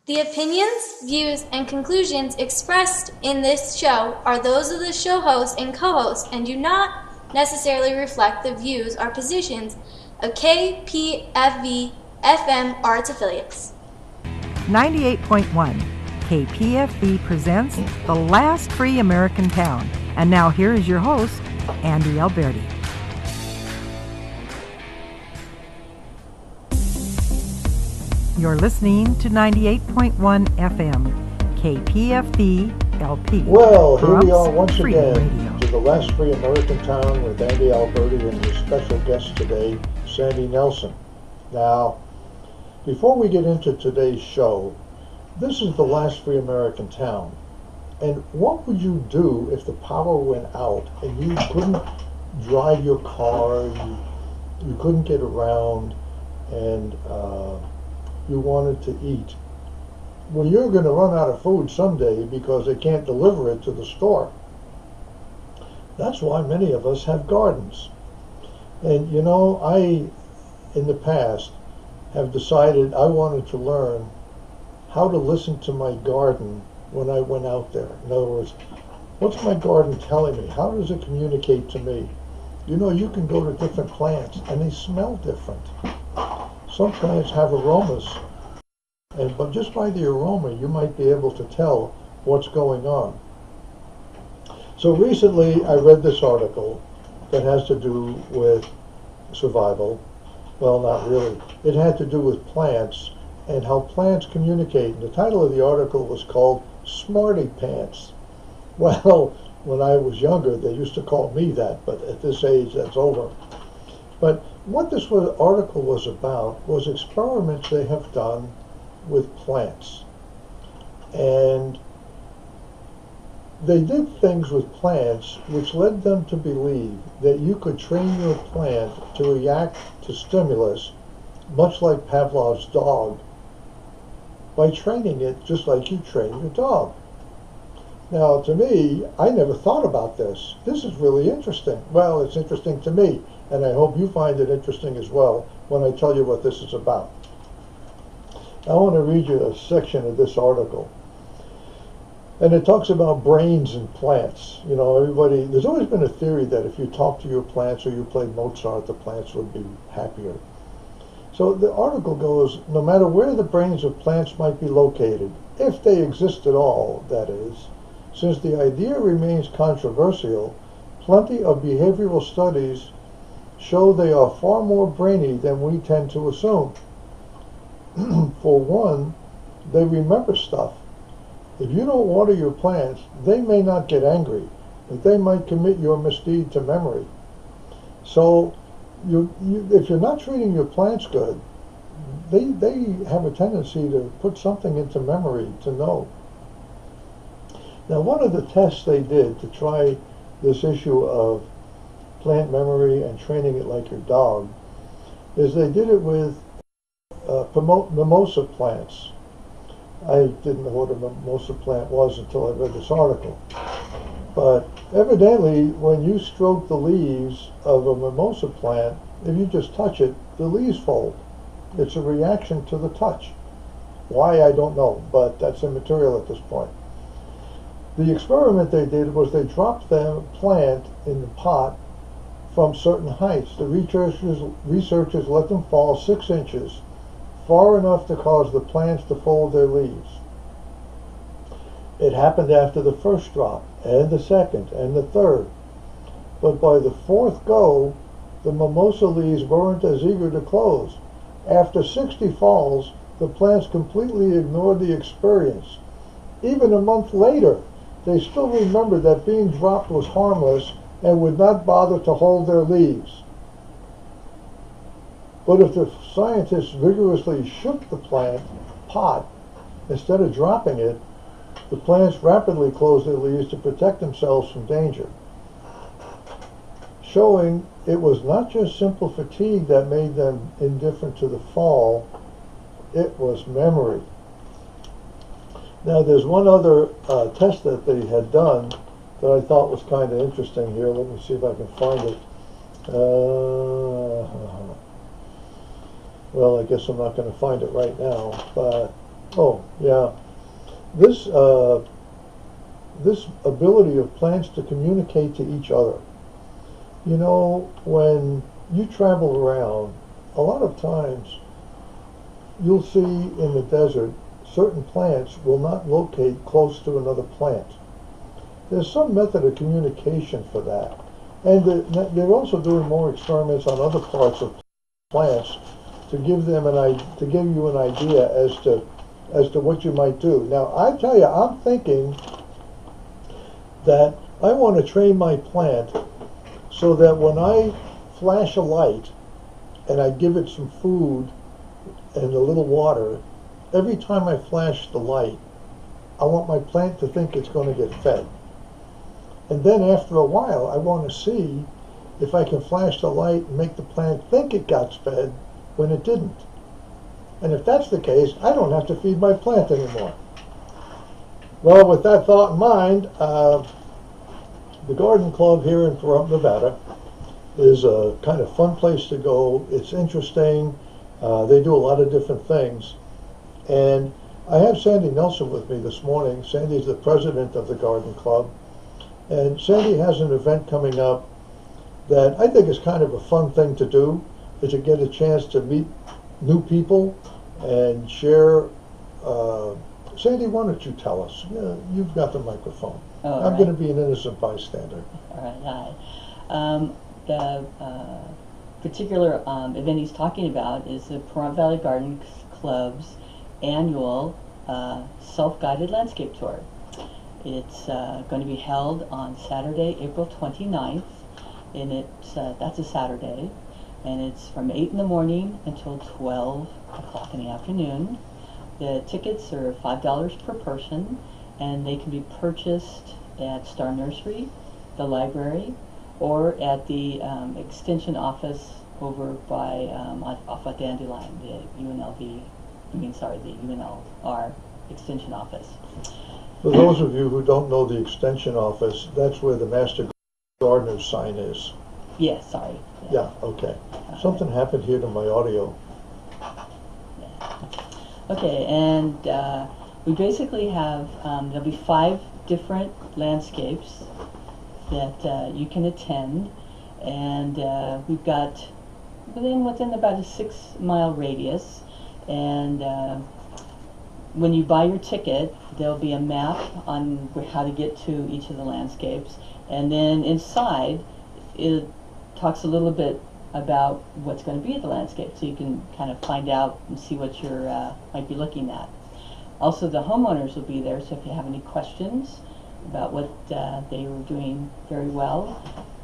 The opinions, views, and conclusions expressed in this show are those of the show host and co-host and do not necessarily reflect the views or positions of KPFV FM or its affiliates. 98.1 KPFV presents The Last Free American Town. And now here is your host, Andy Alberti. You're listening to 98.1 FM, KPFV LP. Well, here we Pahrump are once Freedom again Radio. to the last free American town with Andy Alberti and his special guest today, Sandy Nelson. Now, before we get into today's show, this is the last free American town. And what would you do if the power went out and you couldn't drive your car, you couldn't get around, and you wanted to eat? Well, you're going to run out of food someday because they can't deliver it to the store. That's why many of us have gardens. And you know, I, in the past, have decided I wanted to learn how to listen to my garden when I went out there. In other words, what's my garden telling me? How does it communicate to me? You know, you can go to different plants and they smell different. Some plants have aromas, but just by the aroma, you might be able to tell what's going on. So recently, I read this article that has to do with survival. Well, not really. It had to do with plants and how plants communicate. And the title of the article was called Smarty Pants. Well, when I was younger, they used to call me that, but at this age, that's over. But what this article was about was experiments they have done with plants. And they did things with plants which led them to believe that you could train your plant to react to stimulus, much like Pavlov's dog, by training it just like you train your dog. Now, to me, I never thought about this. This is really interesting. Well, it's interesting to me, and I hope you find it interesting as well when I tell you what this is about. I want to read you a section of this article. And it talks about brains in plants. You know, there's always been a theory that if you talk to your plants or you played Mozart, the plants would be happier. So the article goes, no matter where the brains of plants might be located, if they exist at all, that is, since the idea remains controversial, plenty of behavioral studies show they are far more brainy than we tend to assume. For one, they remember stuff. If you don't water your plants, they may not get angry, but they might commit your misdeed to memory. So if you're not treating your plants good, they have a tendency to put something into memory to know. Now, one of the tests they did to try this issue of plant memory and training it like your dog is they did it with mimosa plants. I didn't know what a mimosa plant was until I read this article. But evidently, when you stroke the leaves of a mimosa plant, if you just touch it, the leaves fold. It's a reaction to the touch. Why, I don't know, but that's immaterial at this point. The experiment they did was they dropped the plant in the pot from certain heights. The researchers let them fall 6 inches, far enough to cause the plants to fold their leaves. It happened after the first drop, and the second, and the third. But by the fourth go, the mimosa leaves weren't as eager to close. After 60 falls, the plants completely ignored the experience. Even a month later, they still remembered that being dropped was harmless and would not bother to hold their leaves. But if the scientists vigorously shook the pot, instead of dropping it, the plants rapidly closed their leaves to protect themselves from danger, showing it was not just simple fatigue that made them indifferent to the fall, it was memory. Now, there's one other test that they had done that I thought was kind of interesting here. Let me see if I can find it. Well, I guess I'm not going to find it right now, but Oh, yeah. This this ability of plants to communicate to each other. You know, when you travel around, a lot of times you'll see in the desert certain plants will not locate close to another plant. There's some method of communication for that. And they're also doing more experiments on other parts of plants to give to give you an idea as to what you might do. Now, I tell you, I'm thinking that I want to train my plant so that when I flash a light and I give it some food and a little water, every time I flash the light, I want my plant to think it's going to get fed. And then after a while, I want to see if I can flash the light and make the plant think it got fed when it didn't. And if that's the case, I don't have to feed my plant anymore. Well, with that thought in mind, the Garden Club here in Pahrump, Nevada is a kind of fun place to go. It's interesting. They do a lot of different things. And I have Sandy Nelson with me this morning. Sandy's the president of the Garden Club. And Sandy has an event coming up that I think is kind of a fun thing to do, is to get a chance to meet new people and share. Sandy, why don't you tell us? Yeah, you've got the microphone. I'm going to be an innocent bystander. All right, hi. The particular event he's talking about is the Pahrump Valley Garden Club's annual self-guided landscape tour. It's going to be held on Saturday, April 29th, and that's a Saturday, and it's from 8 in the morning until 12 o'clock in the afternoon. The tickets are $5 per person, and they can be purchased at Star Nursery, the library, or at the extension office over by off of Dandelion, the UNLR extension office. For those of you who don't know the extension office, that's where the Master Gardener's sign is. Yes, sorry. Yeah, okay. Something happened here to my audio. Okay, and we basically have, there'll be 5 different landscapes that you can attend, and we've got within about a 6-mile radius, and when you buy your ticket, there'll be a map on how to get to each of the landscapes, and then inside it talks a little bit about what's going to be at the landscape, so you can kind of find out and see what you might be looking at. Also, the homeowners will be there, so if you have any questions about what they were doing very well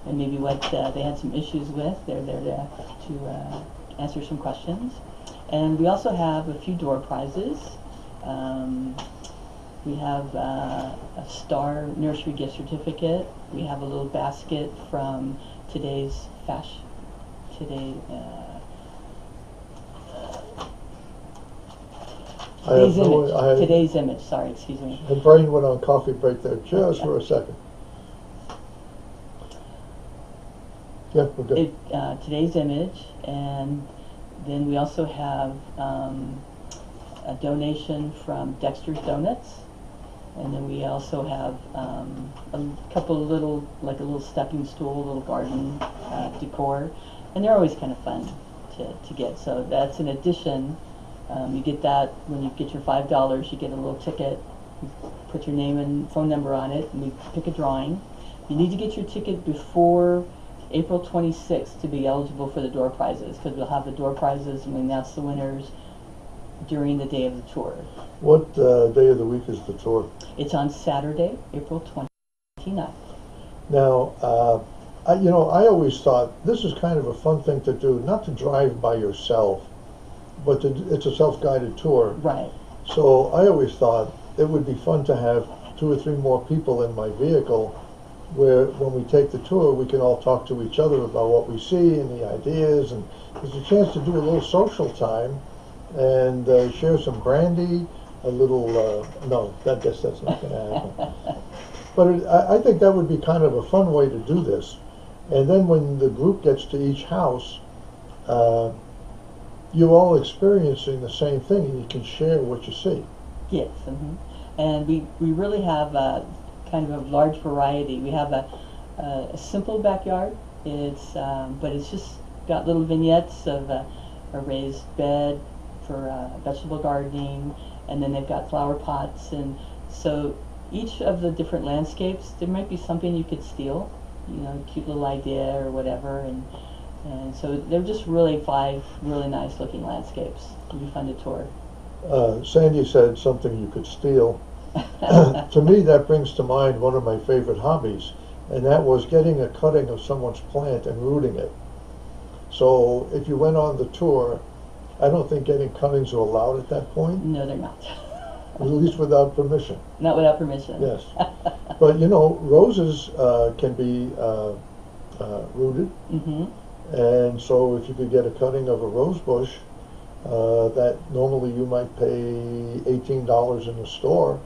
and maybe what they had some issues with, they're there to answer some questions. And we also have a few door prizes. We have a Star Nursery gift certificate. We have a little basket from today's today's image, sorry, excuse me. My brain went on coffee break there just for a second. Yeah, we're good. Today's image, and then we also have a donation from Dexter's Donuts, and then we also have a couple of little stepping stool, little garden decor, and they're always kind of fun to get. So that's an addition. You get that when you get your $5. You get a little ticket. You put your name and phone number on it, and we pick a drawing. You need to get your ticket before April 26th to be eligible for the door prizes, because we'll have the door prizes and we announce the winners during the day of the tour. What day of the week is the tour? It's on Saturday, April 29th. Now, I always thought this is kind of a fun thing to do, not to drive by yourself, but it's a self-guided tour. Right. So I always thought it would be fun to have 2 or 3 more people in my vehicle, where when we take the tour, we can all talk to each other about what we see and the ideas, and there's a chance to do a little social time and share some brandy, a little, no, I guess that's not going to happen. But I think that would be kind of a fun way to do this. And then when the group gets to each house, you're all experiencing the same thing, and you can share what you see. Yes, and we really have a kind of a large variety. We have a simple backyard. But it's just got little vignettes of a raised bed for vegetable gardening, and then they've got flower pots, and so each of the different landscapes, there might be something you could steal, cute little idea or whatever, and so they're just really 5 really nice looking landscapes. It'll be fun to tour. Sandy said something you could steal. To me, that brings to mind one of my favorite hobbies, and that was getting a cutting of someone's plant and rooting it. So if you went on the tour, I don't think getting cuttings are allowed at that point. No, they're not. At least without permission. Not without permission. Yes. But roses can be rooted. And so if you could get a cutting of a rose bush, that normally you might pay $18 in the store,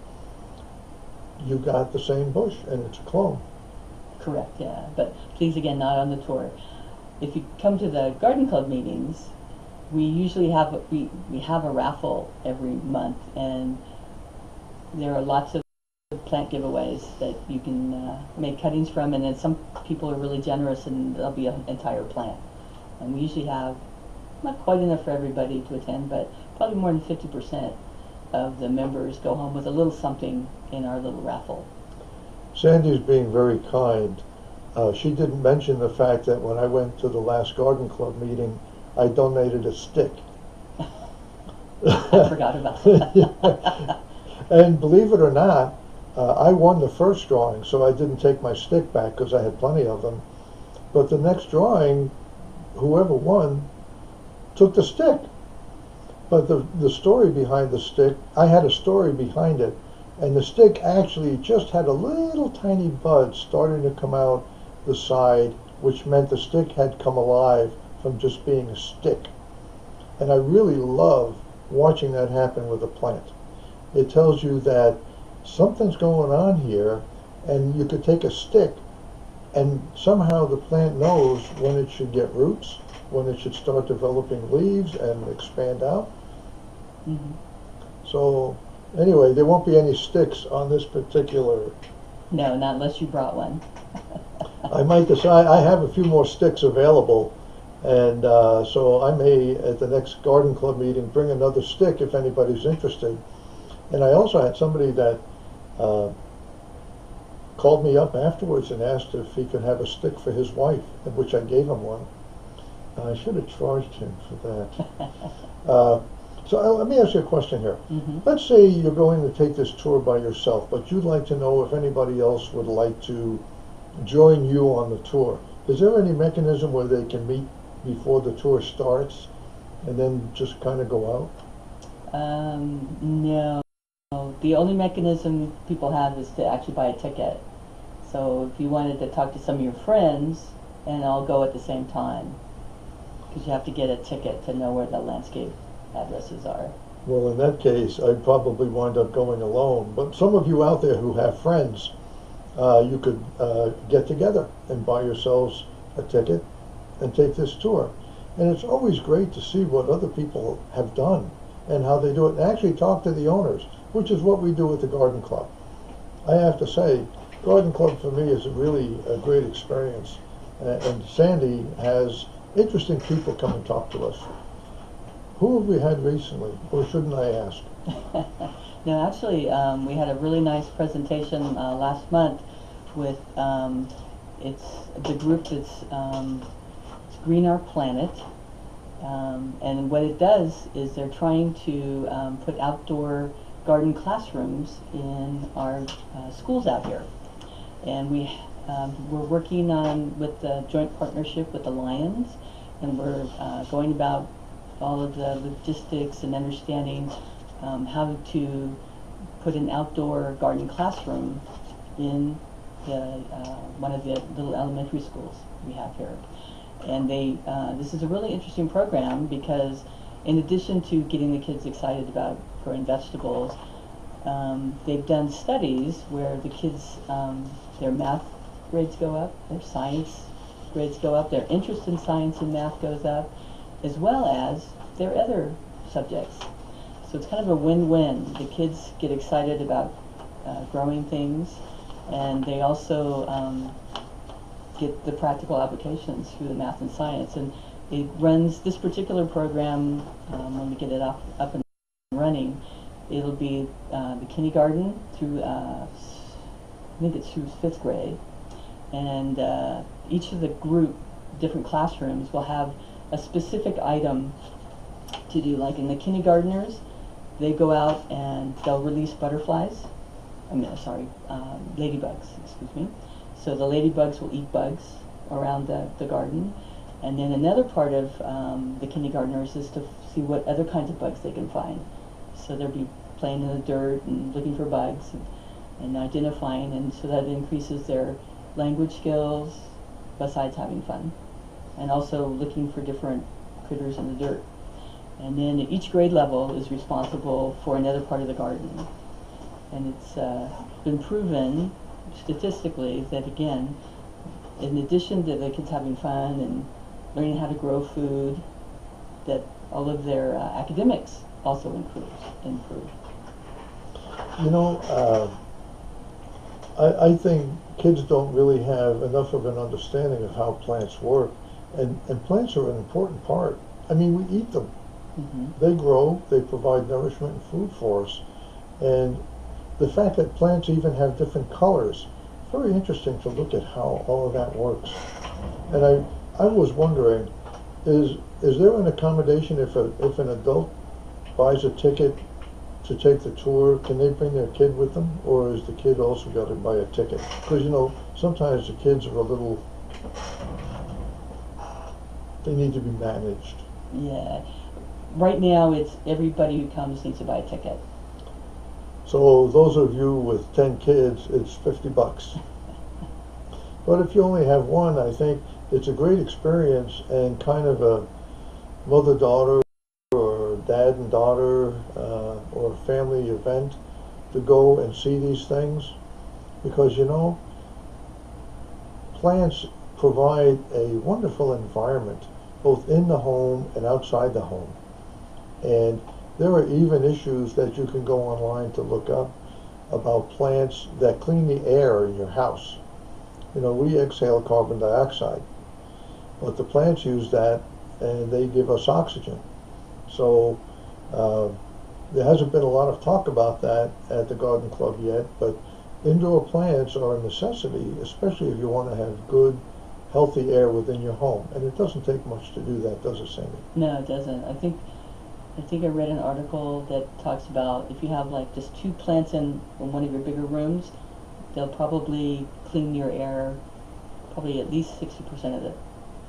you got the same bush, and it's a clone. Correct, yeah. But please, again, not on the tour. If you come to the garden club meetings, we usually have we have a raffle every month, and there are lots of plant giveaways that you can make cuttings from, and then some people are really generous, and there'll be an entire plant. And we usually have not quite enough for everybody to attend, but probably more than 50% of the members go home with a little something in our little raffle. Sandy's being very kind. She didn't mention the fact that when I went to the last garden club meeting, I donated a stick. I forgot about that. And believe it or not, I won the first drawing, so I didn't take my stick back because I had plenty of them. But the next drawing, whoever won took the stick. But the story behind the stick, I had a story behind it, and the stick actually just had a little tiny bud starting to come out the side, which meant the stick had come alive from just being a stick. And I really love watching that happen with a plant. It tells you that something's going on here, and you could take a stick and somehow the plant knows when it should get roots, when it should start developing leaves and expand out. So anyway, there won't be any sticks on this particular. No, not unless you brought one. I might decide. I have a few more sticks available, and so I may at the next garden club meeting bring another stick if anybody's interested. And I also had somebody that called me up afterwards and asked if he could have a stick for his wife, at which I gave him one. I should have charged him for that. So let me ask you a question here. Let's say you're going to take this tour by yourself, but you'd like to know if anybody else would like to join you on the tour. Is there any mechanism where they can meet before the tour starts and then just kind of go out? No. The only mechanism people have is to actually buy a ticket. So if you wanted to talk to some of your friends and all go at the same time, because you have to get a ticket to know where the landscape addresses are. Well, in that case, I'd probably wind up going alone. But some of you out there who have friends, you could get together and buy yourselves a ticket and take this tour. And it's always great to see what other people have done and how they do it, and actually talk to the owners, which is what we do at the Garden Club. I have to say, Garden Club for me is really a great experience. And Sandy has interesting people come and talk to us. Who have we had recently, or shouldn't I ask? No, actually, we had a really nice presentation last month with it's the group that's it's Green Our Planet, and what it does is they're trying to put outdoor garden classrooms in our schools out here, and we're working on with the joint partnership with the Lions, and we're going about all of the logistics and understanding how to put an outdoor garden classroom in one of the little elementary schools we have here. And this is a really interesting program because in addition to getting the kids excited about growing vegetables, they've done studies where the kids, their math grades go up, their science grades go up, their interest in science and math goes up, as well as their other subjects. So it's kind of a win-win. The kids get excited about growing things, and they also get the practical applications through the math and science. And it runs this particular program, when we get it up and running, it'll be the kindergarten through, I think it's through 5th grade. And each of the different classrooms will have a specific item to do. Like in the kindergartners, they go out and they'll release ladybugs, excuse me. So the ladybugs will eat bugs around the garden. And then another part of the kindergartners is to see what other kinds of bugs they can find. So they'll be playing in the dirt and looking for bugs and identifying, and so that increases their language skills besides having fun. And also looking for different critters in the dirt. And then each grade level is responsible for another part of the garden. And it's been proven statistically that, again, in addition to the kids having fun and learning how to grow food, that all of their academics also improve. You know, I think kids don't really have enough of an understanding of how plants work, and plants are an important part. I mean, we eat them. Mm-hmm. They grow, they provide nourishment and food for us, and the fact that plants even have different colors, very interesting to look at how all of that works. And I was wondering, is there an accommodation if an adult buys a ticket to take the tour, can they bring their kid with them, or is the kid also got to buy a ticket? Because, you know, sometimes the kids are a little, they need to be managed. Yeah. Right now, it's everybody who comes needs to buy a ticket. So those of you with 10 kids, it's $50. But if you only have one, I think it's a great experience and kind of a mother-daughter or dad and daughter or family event to go and see these things, because, you know, plants provide a wonderful environment both in the home and outside the home. And there are even issues that you can go online to look up about plants that clean the air in your house. You know, we exhale carbon dioxide, but the plants use that and they give us oxygen. So there hasn't been a lot of talk about that at the garden club yet, but indoor plants are a necessity, especially if you want to have good, healthy air within your home. And it doesn't take much to do that, does it, Sandy? No, it doesn't. I think I read an article that talks about if you have like just 2 plants in one of your bigger rooms, they'll probably clean your air, probably at least 60% of it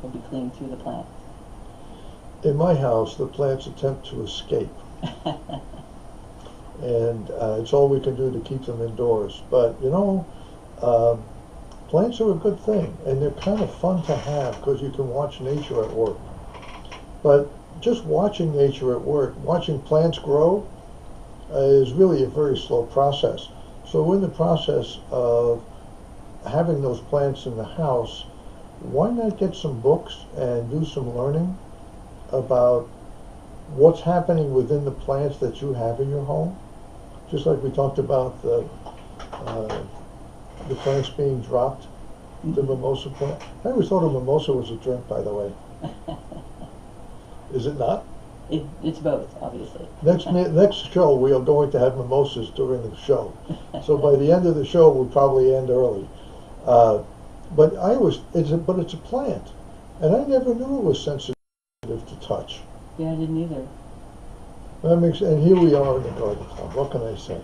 will be cleaned through the plant. In my house, the plants attempt to escape. And it's all we can do to keep them indoors. But, you know, plants are a good thing, and they're kind of fun to have because you can watch nature at work. But just watching nature at work, watching plants grow, is really a very slow process. So in the process of having those plants in the house, why not get some books and do some learning about what's happening within the plants that you have in your home? Just like we talked about the plants being dropped, the mimosa plant. I always thought a mimosa was a drink, by the way. Is it not? It's both, obviously. Next show, we are going to have mimosas during the show. So by the end of the show, we'll probably end early. But it's a plant, and I never knew it was sensitive to touch. Yeah, I didn't either. And here we are in the garden club. What can I say?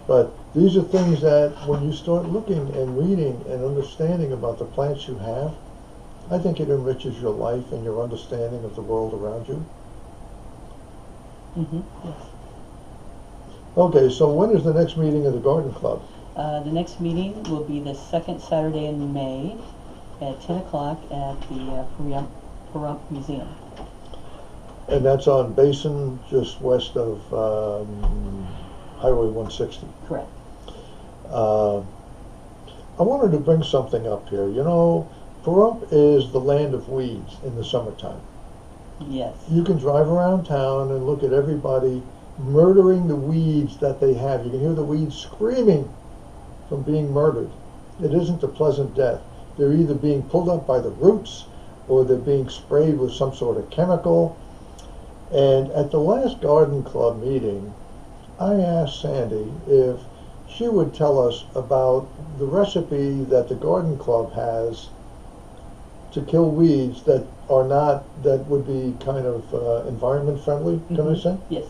But these are things that when you start looking and reading and understanding about the plants you have, I think it enriches your life and your understanding of the world around you. Mm-hmm. Yes. Okay, so when is the next meeting of the garden club? The next meeting will be the second Saturday in May at 10 o'clock at the Pahrump Museum. And that's on Basin, just west of Highway 160. Correct. I wanted to bring something up here. You know, Pahrump is the land of weeds in the summertime. Yes. You can drive around town and look at everybody murdering the weeds that they have. You can hear the weeds screaming from being murdered. It isn't a pleasant death. They're either being pulled up by the roots or they're being sprayed with some sort of chemical. And at the last garden club meeting, I asked Sandy if she would tell us about the recipe that the garden club has to kill weeds that are not, that would be kind of environment friendly, can I say? Yes.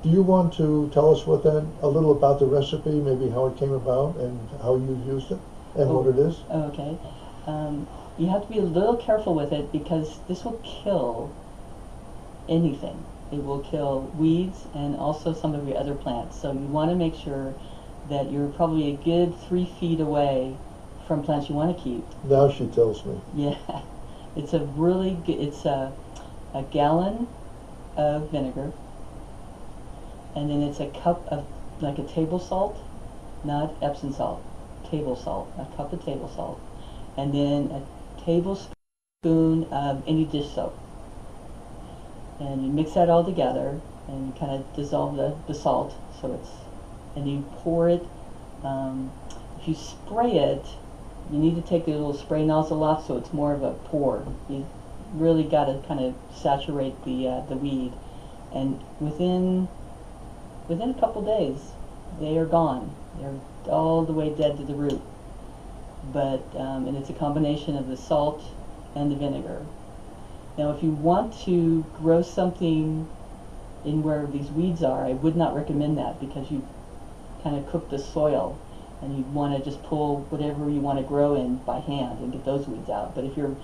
Do you want to tell us a little about the recipe, maybe how it came about and how you've used it and what it is? Okay. You have to be a little careful with it because this will kill anything. It will kill weeds and also some of your other plants. So you want to make sure that you're probably a good 3 feet away from plants you want to keep. Now she tells me. Yeah. It's a really good, it's a gallon of vinegar, and then it's a cup of, like a table salt, not Epsom salt, table salt, a cup of table salt, and then a tablespoon of any dish soap. And you mix that all together and you kind of dissolve the salt, so it's, and you pour it. If you spray it, you need to take the little spray nozzle off so it's more of a pour. You really got to kind of saturate the weed, and within a couple days they are gone. They're all the way dead to the root. But and it's a combination of the salt and the vinegar. Now, if you want to grow something in where these weeds are, I would not recommend that because you kind of cook the soil, and you want to just pull whatever you want to grow in by hand and get those weeds out. But if you're,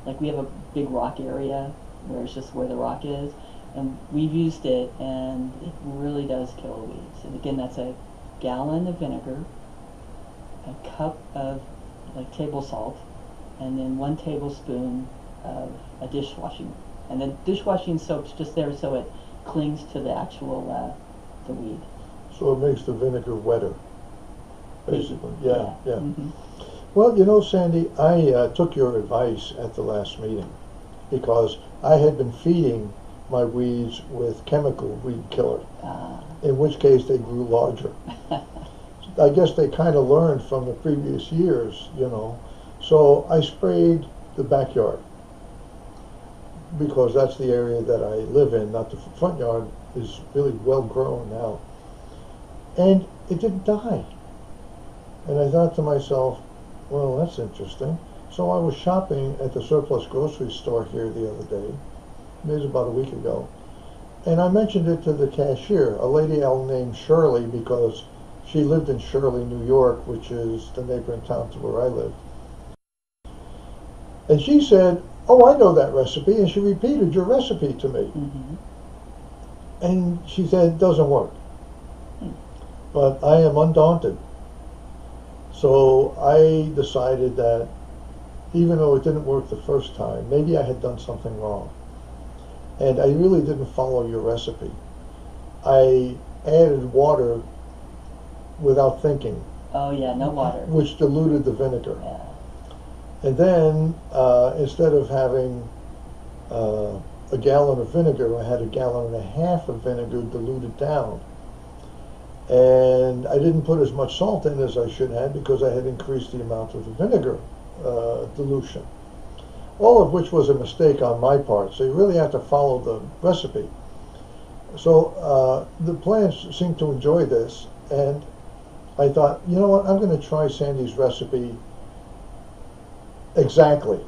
like we have a big rock area where it's just where the rock is, and we've used it, and it really does kill the weeds. And again, that's a gallon of vinegar, a cup of like table salt, and then 1 tablespoon of a dishwashing. And the dishwashing soap's just there so it clings to the actual the weed. So it makes the vinegar wetter, basically. Yeah. Mm-hmm. Well, you know, Sandy, I took your advice at the last meeting because I had been feeding my weeds with chemical weed killer, in which case they grew larger. I guess they kind of learned from the previous years, you know. So I sprayed the backyard because that's the area that I live in, not the front yard is really well grown now. And it didn't die. And I thought to myself, well, that's interesting. So I was shopping at the surplus grocery store here the other day. It was about a week ago. And I mentioned it to the cashier, a lady named Shirley, because she lived in Shirley, New York, which is the neighboring town to where I live. And she said, oh, I know that recipe, and she repeated your recipe to me. Mm-hmm. And she said, it doesn't work. But I am undaunted. So I decided that even though it didn't work the first time, maybe I had done something wrong. And I really didn't follow your recipe. I added water without thinking. Oh yeah, no water. Which diluted the vinegar. Yeah. And then instead of having a gallon of vinegar, I had 1.5 gallons of vinegar diluted down. And I didn't put as much salt in as I should have because I had increased the amount of the vinegar dilution. All of which was a mistake on my part. So you really have to follow the recipe. So the plants seemed to enjoy this, and I thought, you know what, I'm going to try Sandy's recipe exactly.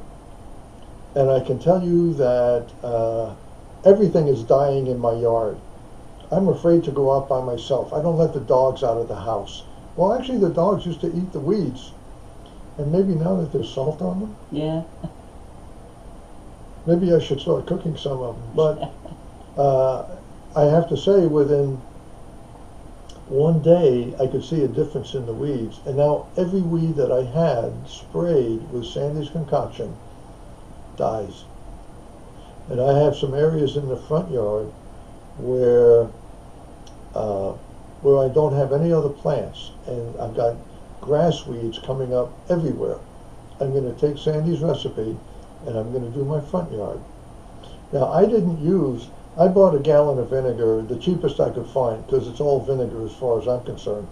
And I can tell you that everything is dying in my yard. I'm afraid to go out by myself. I don't let the dogs out of the house. Well, actually, the dogs used to eat the weeds. And maybe now that there's salt on them, Yeah. maybe I should start cooking some of them. But I have to say, within one day, I could see a difference in the weeds. And now every weed that I had sprayed with Sandy's concoction dies. And I have some areas in the front yard where I don't have any other plants, and I've got grass weeds coming up everywhere. I'm going to take Sandy's recipe and I'm going to do my front yard. Now, I didn't use I bought a gallon of vinegar, the cheapest I could find, because it's all vinegar as far as I'm concerned.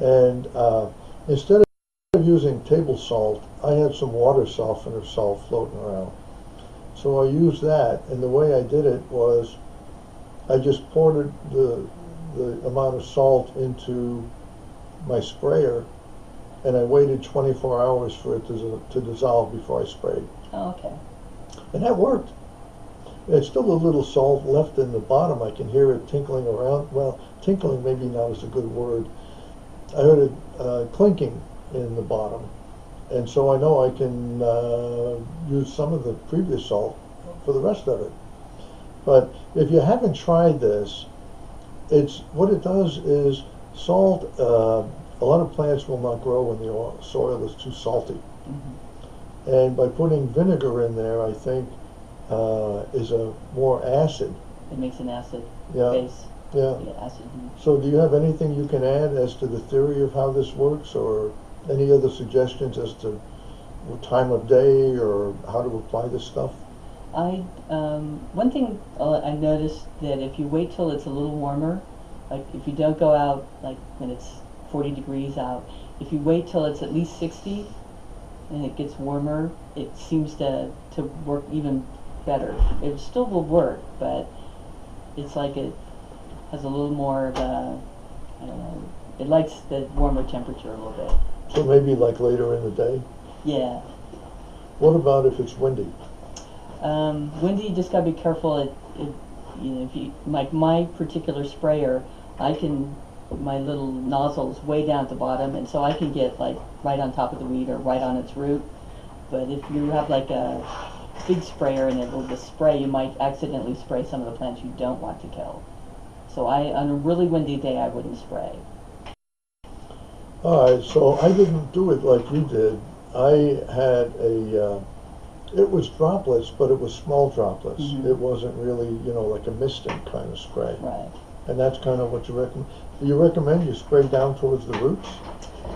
And instead of using table salt, I had some water softener salt floating around. So I used that, and the way I did it was I just poured the amount of salt into my sprayer, and I waited 24 hours for it to dissolve before I sprayed. Oh, okay. And that worked. There's still a little salt left in the bottom. I can hear it tinkling around. Well, tinkling maybe not is a good word. I heard it clinking in the bottom. And so I know I can use some of the previous salt for the rest of it. But if you haven't tried this, it's what it does is salt. A lot of plants will not grow when the soil is too salty. Mm-hmm. And by putting vinegar in there, I think is a more acid. It makes an acid Yeah. base. Yeah. Acid. So do you have anything you can add as to the theory of how this works, or any other suggestions as to what time of day or how to apply this stuff? One thing I noticed that if you wait till it's a little warmer, like if you don't go out like when it's 40 degrees out, if you wait till it's at least 60 and it gets warmer, it seems to work even better. It still will work, but it's like it has a little more of a, I don't know, it likes the warmer temperature a little bit. So maybe like later in the day? Yeah. What about if it's windy? Windy, you just gotta be careful. You know, if you like my particular sprayer, my little nozzle's way down at the bottom, and so I can get like right on top of the weed or right on its root. But if you have like a big sprayer and it will just spray, you might accidentally spray some of the plants you don't want to kill. So on a really windy day, I wouldn't spray. All right, so I didn't do it like you did. I had it was droplets, but it was small droplets. Mm-hmm. It wasn't really, like a misting kind of spray. Right. And that's kind of what you recommend. Do you recommend you spray down towards the roots?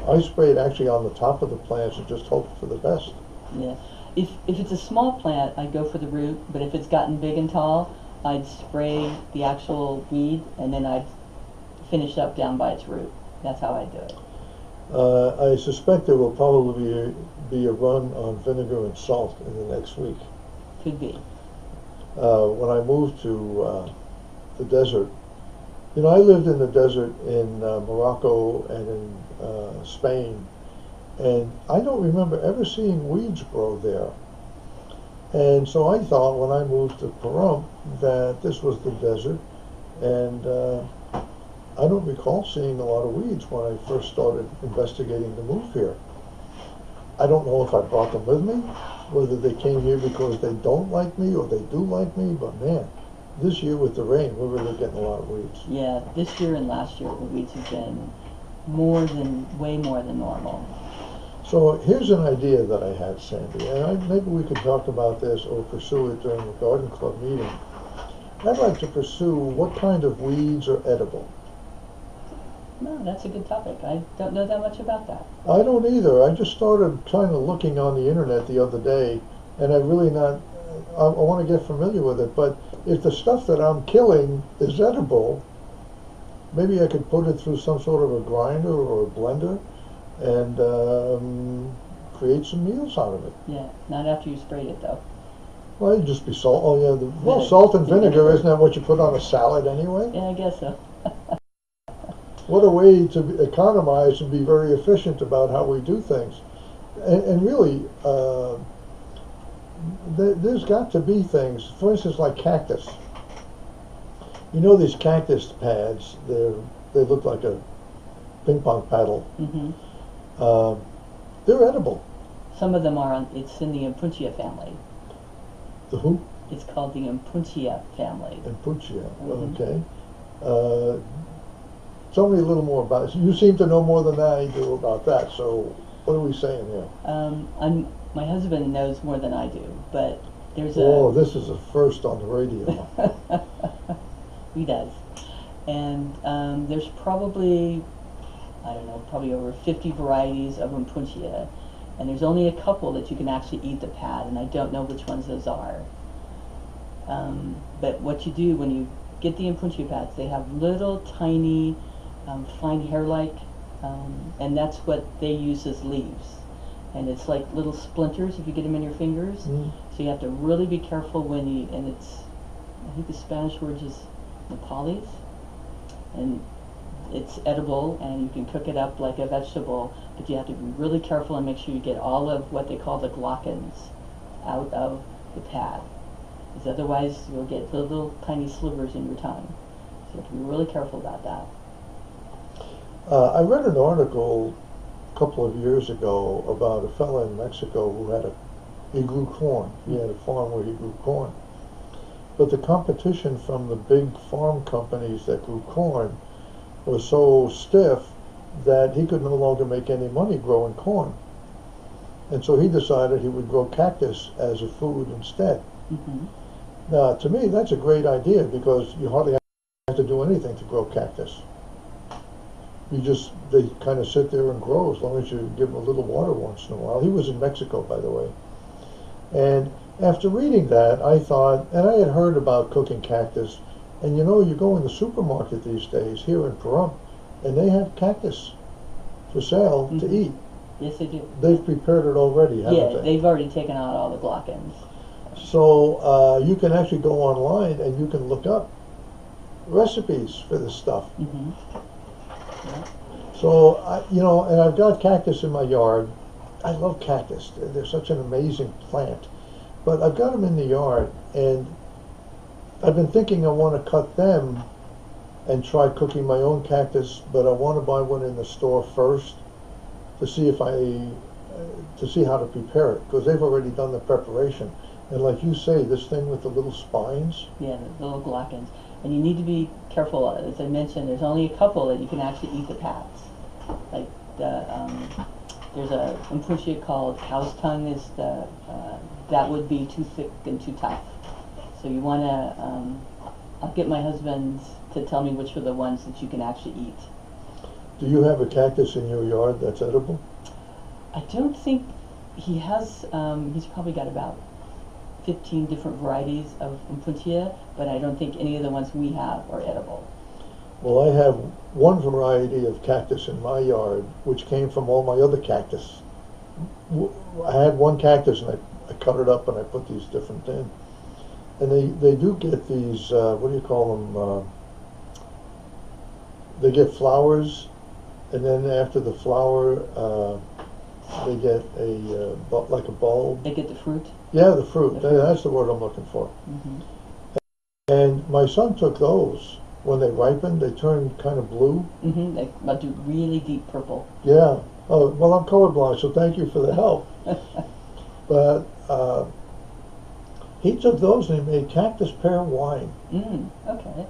I sprayed actually on the top of the plants and just hope for the best. Yeah. If it's a small plant, I'd go for the root, but if it's gotten big and tall, I'd spray the actual weed and then I'd finish up down by its root. That's how I do it. I suspect there will probably be a run on vinegar and salt in the next week. Could be. When I moved to the desert, I lived in the desert in Morocco and in Spain, and I don't remember ever seeing weeds grow there. And so I thought when I moved to Pahrump that this was the desert, and I don't recall seeing a lot of weeds when I first started investigating the move here. I don't know if I brought them with me, whether they came here because they don't like me or they do like me, but man, this year with the rain, we're really getting a lot of weeds. Yeah, this year and last year, the weeds have been way more than normal. So here's an idea that I had, Sandy, and maybe we could talk about this or pursue it during the garden club meeting. I'd like to pursue what kind of weeds are edible. No, that's a good topic. I don't know that much about that. I don't either. I just started kind of looking on the internet the other day, and I want to get familiar with it, but if the stuff that I'm killing is edible, maybe I could put it through some sort of a grinder or a blender and create some meals out of it. Yeah, not after you sprayed it though. Well, it'd just be salt. Oh yeah, salt and vinegar, isn't that what you put on a salad anyway? Yeah, I guess so. What a way to economize and be very efficient about how we do things. And really, there's got to be things, for instance, like cactus. These cactus pads, they look like a ping pong paddle. Mm-hmm. They're edible. Some of them are, it's in the Impuntia family. The who? It's called the Impuntia family. Impuntia, Mm-hmm. Okay. Tell me a little more about it. You seem to know more than I do about that, so what are we saying here? My husband knows more than I do, but there's this is a first on the radio. He does. And there's probably, probably over 50 varieties of Impuntia, and there's only a couple that you can actually eat the pad, and I don't know which ones those are. But what you do when you get the impuntia pads, they have little tiny fine hair-like, and that's what they use as leaves. And it's like little splinters if you get them in your fingers. Mm. So you have to really be careful when you, and it's, I think the Spanish word is nopales, and it's edible and you can cook it up like a vegetable, but you have to be really careful and make sure you get all of what they call the glockins out of the pad, because otherwise you'll get little tiny slivers in your tongue. So you have to be really careful about that. I read an article a couple of years ago about a fellow in Mexico who he grew corn. He had a farm where he grew corn. But the competition from the big farm companies that grew corn was so stiff that he could no longer make any money growing corn. And so he decided he would grow cactus as a food instead. Mm-hmm. Now, to me, that's a great idea because you hardly have to do anything to grow cactus. They kind of sit there and grow as long as you give them a little water once in a while. He was in Mexico, by the way. And after reading that, I thought, and I had heard about cooking cactus, and you know, you go in the supermarket these days here in Pahrump, and they have cactus for sale to eat. Yes, they do. They've prepared it already, haven't they? They've already taken out all the glockins. So you can actually go online and you can look up recipes for this stuff. Mm-hmm. Yeah. So, and I've got cactus in my yard. I love cactus. They're such an amazing plant. But I've got them in the yard, and I've been thinking I want to cut them and try cooking my own cactus, but I want to buy one in the store first to see to see how to prepare it, because they've already done the preparation. And like you say, this thing with the little spines. Yeah, the little glockins. And you need to be careful. As I mentioned, there's only a couple that you can actually eat the pads. Like there's a impuntia called cow's tongue. That would be too thick and too tough. So you want to. I'll get my husband to tell me which are the ones that you can actually eat. Do you have a cactus in your yard that's edible? I don't think he has. He's probably got about 15 different varieties of impuntia, but I don't think any of the ones we have are edible. Well, I have one variety of cactus in my yard, which came from all my other cactus. I had one cactus, and I cut it up, and I put these different in. And they do get these, what do you call them? They get flowers, and then after the flower, they get like a bulb. They get the fruit? Yeah, the fruit. That's the word I'm looking for. Mm-hmm. And my son took those. When they ripen, they turn kind of blue. Mm-hmm. They do really deep purple. Yeah. Oh, well, I'm colorblind, so thank you for the help. But he took those and he made cactus pear wine. Okay.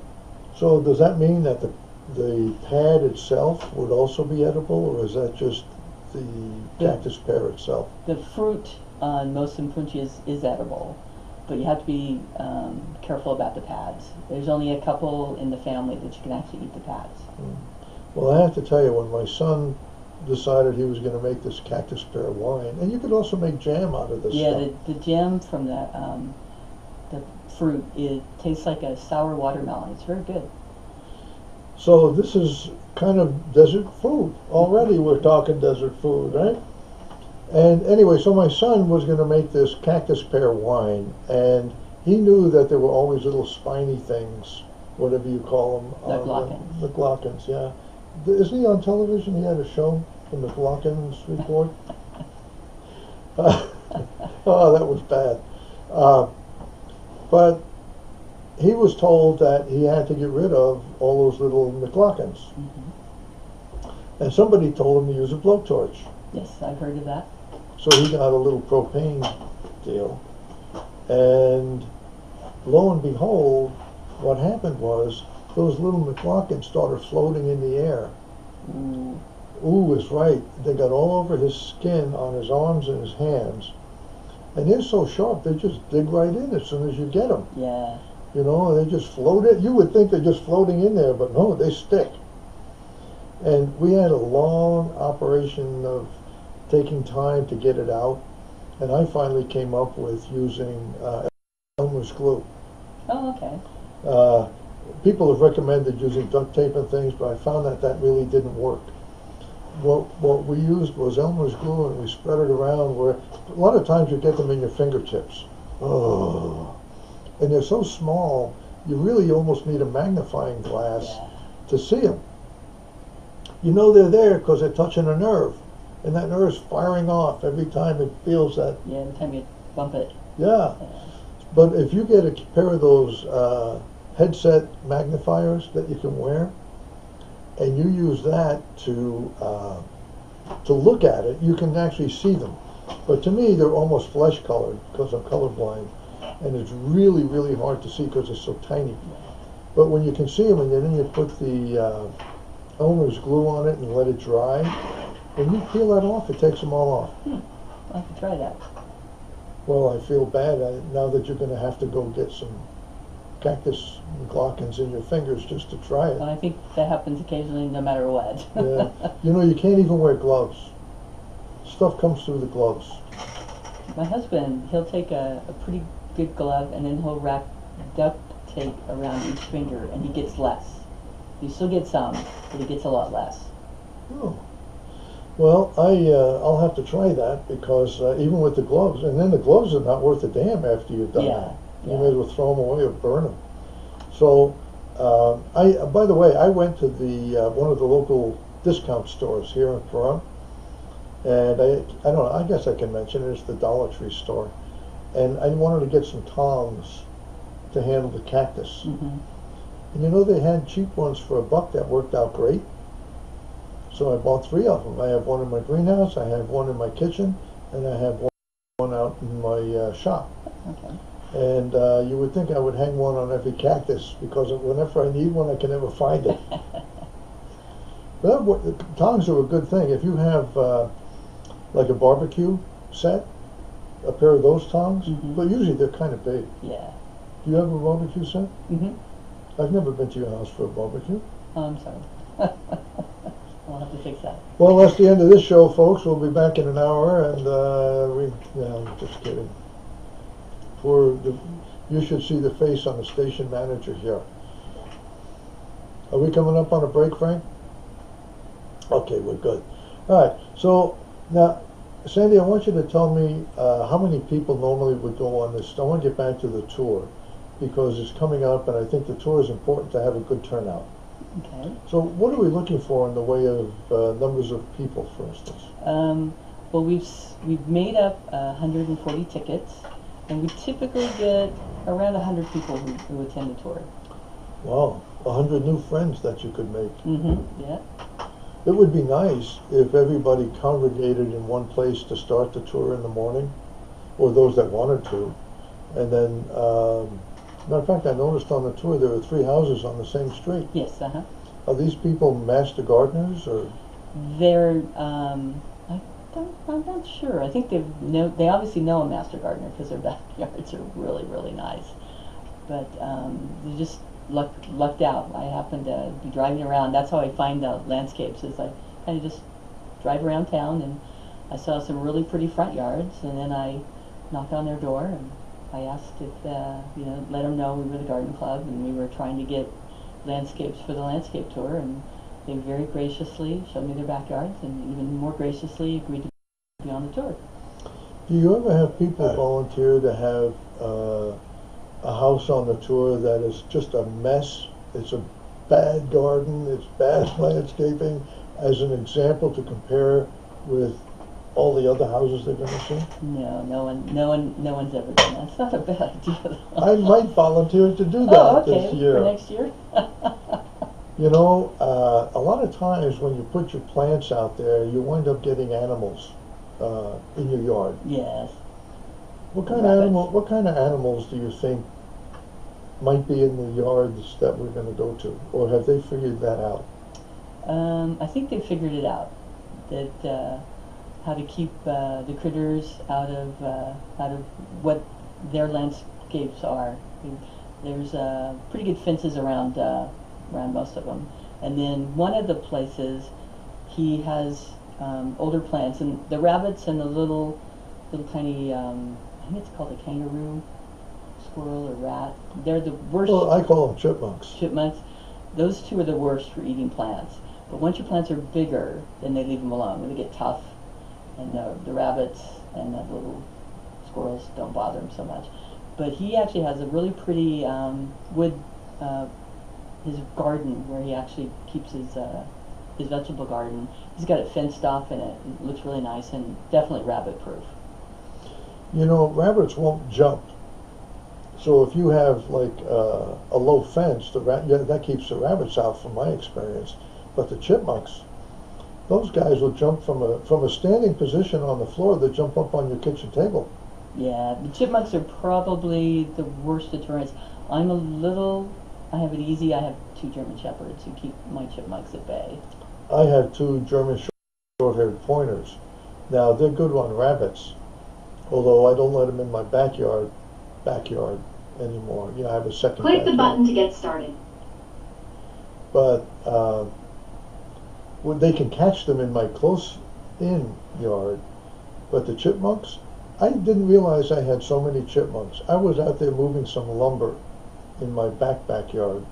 So does that mean that the pad itself would also be edible, or is that just the cactus pear itself? The fruit on most impuntias is edible, but you have to be careful about the pads. There's only a couple in the family that you can actually eat the pads. Well, I have to tell you, when my son decided he was going to make this cactus pear wine, and you could also make jam out of this stuff. Yeah, the jam from the fruit, it tastes like a sour watermelon. It's very good. So this is kind of desert food. Already we're talking desert food, right? And anyway, so my son was going to make this cactus pear wine, and he knew that there were always little spiny things, whatever you call them. The glockins. The glockins, yeah. Isn't he on television? He had a show, the McLaughlin's Report. Oh, that was bad. But he was told that he had to get rid of all those little McLaughlin's. Mm-hmm. And somebody told him to use a blowtorch. Yes, I've heard of that. So he got a little propane deal. And lo and behold, what happened was those little McLaughlin's started floating in the air. Ooh is right. They got all over his skin, on his arms and his hands. And they're so sharp, they just dig right in as soon as you get them. Yeah. You know, they just float it. You would think they're just floating in there, but no, they stick. And we had a long operation of taking time to get it out. And I finally came up with using Elmer's glue. Oh, okay. People have recommended using duct tape and things, but I found that that really didn't work. What we used was Elmer's glue, and we spread it around where a lot of times you get them in your fingertips. Oh, and they're so small, you really almost need a magnifying glass Yeah. to see them. You know they're there because they're touching a nerve, and that nerve's firing off every time it feels that. Yeah, every time you bump it. Yeah. But if you get a pair of those headset magnifiers that you can wear, and you use that to look at it, you can actually see them. But to me, they're almost flesh colored because I'm colorblind, and it's really, really hard to see because they're so tiny. But when you can see them, and then you put the Elmer's glue on it and let it dry, when you peel that off, it takes them all off. I'll have to try that. Well, I feel bad now that you're going to have to go get some cactus glockins in your fingers just to try it. Well, I think that happens occasionally no matter what. Yeah. You know, you can't even wear gloves. Stuff comes through the gloves. My husband, he'll take a pretty good glove and then he'll wrap duct tape around each finger and he gets less. You still get some, but he gets a lot less. Oh. Well, I'll have to try that because even with the gloves, and then the gloves are not worth a damn after you've done Yeah, that. You yeah. may as well throw them away or burn them. So, by the way, I went to the one of the local discount stores here in Pahrump, and I don't know, I guess I can mention it, it's the Dollar Tree store, and I wanted to get some tongs to handle the cactus. Mm-hmm. And you know, they had cheap ones for $1 that worked out great. So I bought 3 of them. I have one in my greenhouse, I have one in my kitchen, and I have one out in my shop. Okay. And you would think I would hang one on every cactus because whenever I need one, I can never find it. But tongs are a good thing. If you have like a barbecue set, a pair of those tongs, Mhm. but usually they're kind of big. Yeah. Do you have a barbecue set? Mm-hmm. I've never been to your house for a barbecue. Oh, I'm sorry. I'll have to fix that. Well, that's the end of this show, folks. We'll be back in an hour, and I'm just kidding. You should see the face on the station manager here. Are we coming up on a break, Frank? Okay, we're good. All right, so now, Sandy, I want you to tell me how many people normally would go on this. I want to get back to the tour because it's coming up, and I think the tour is important to have a good turnout. Okay. So what are we looking for in the way of numbers of people, for instance? Well, we've made up 140 tickets, and we typically get around 100 people who attend the tour. Wow, 100 new friends that you could make. Mm-hmm. Yeah. It would be nice if everybody congregated in one place to start the tour in the morning, or those that wanted to. And then, matter of fact, I noticed on the tour there were 3 houses on the same street. Yes. Uh-huh. Are these people master gardeners, or? They're I'm not sure. I think they obviously know a master gardener because their backyards are really, really nice. But they just lucked out. I happened to be driving around. That's how I find out landscapes. Is I kind of just drive around town, and I saw some really pretty front yards, and then I knocked on their door and I asked if let them know we were the garden club and we were trying to get landscapes for the landscape tour, and they very graciously showed me their backyards and even more graciously agreed to be on the tour. Do you ever have people volunteer to have a house on the tour that is just a mess? It's a bad garden, it's bad landscaping, as an example to compare with all the other houses they're going to see? No one's ever done that. It's not a bad idea. I might volunteer to do that Oh, okay. this year. For next year? You know, a lot of times when you put your plants out there, you wind up getting animals in your yard. Yes. What kind of animals do you think might be in the yards that we're going to go to, or have they figured that out? I think they figured it out. That how to keep the critters out of what their landscapes are. There's pretty good fences around most of them, and then one of the places he has older plants, and the rabbits and the little tiny I think it's called a kangaroo squirrel or rat. They're the worst. Well, I call them chipmunks. Chipmunks. Those two are the worst for eating plants. But once your plants are bigger, then they leave them alone. When they get tough, and the rabbits and the little squirrels don't bother him so much. But he actually has a really pretty wood, his garden where he actually keeps his vegetable garden. He's got it fenced off and it looks really nice and definitely rabbit proof. You know, rabbits won't jump. So if you have like a low fence, that keeps the rabbits out from my experience. But the chipmunks, those guys will jump from a standing position on the floor. They jump up on your kitchen table. Yeah, the chipmunks are probably the worst deterrents. I have it easy. I have 2 German Shepherds who keep my chipmunks at bay. I have 2 German short-haired pointers. Now, they're good on rabbits, although I don't let them in my backyard anymore. You know, I have a second Click the backyard. button to get started. But well, they can catch them in my close-in yard. But the chipmunks, I didn't realize I had so many chipmunks. I was out there moving some lumber in my backyard,